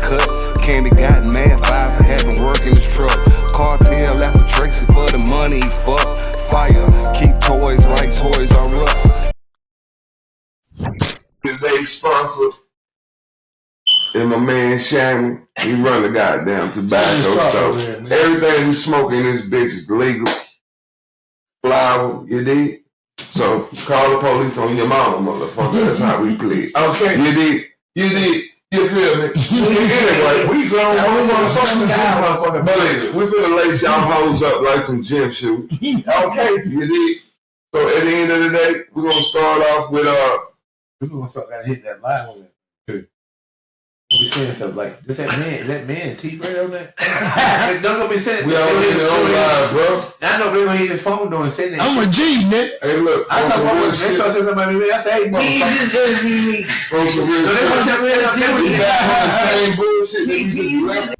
cut. Candy got mad, five for having work in his truck. Cartel after Tracy for the money, fuck. Fire, keep toys like Toys R Us. Today's sponsor is my man Shammy. He run the goddamn tobacco store. Everything we smoke in this bitch is legal. Flower, you dig? So call the police on your mama, motherfucker. That's how we play. Okay. You dig? You dig? You feel me? Anyway, we grown. Believe it. We finna lace y'all hoes up like some gym shoes. Okay. You dig? So at the end of the day, we're gonna start off with we're gonna gotta hit that live on that too. We saying stuff like this. That man T right on that. Don't gonna be saying. We already hit it on live, bro. I know they're gonna hit his phone doing saying that. I'm a G, man. Hey, look. I thought one was somebody. I said, hey, on some real shit. They want to we back on the same bullshit that we just left.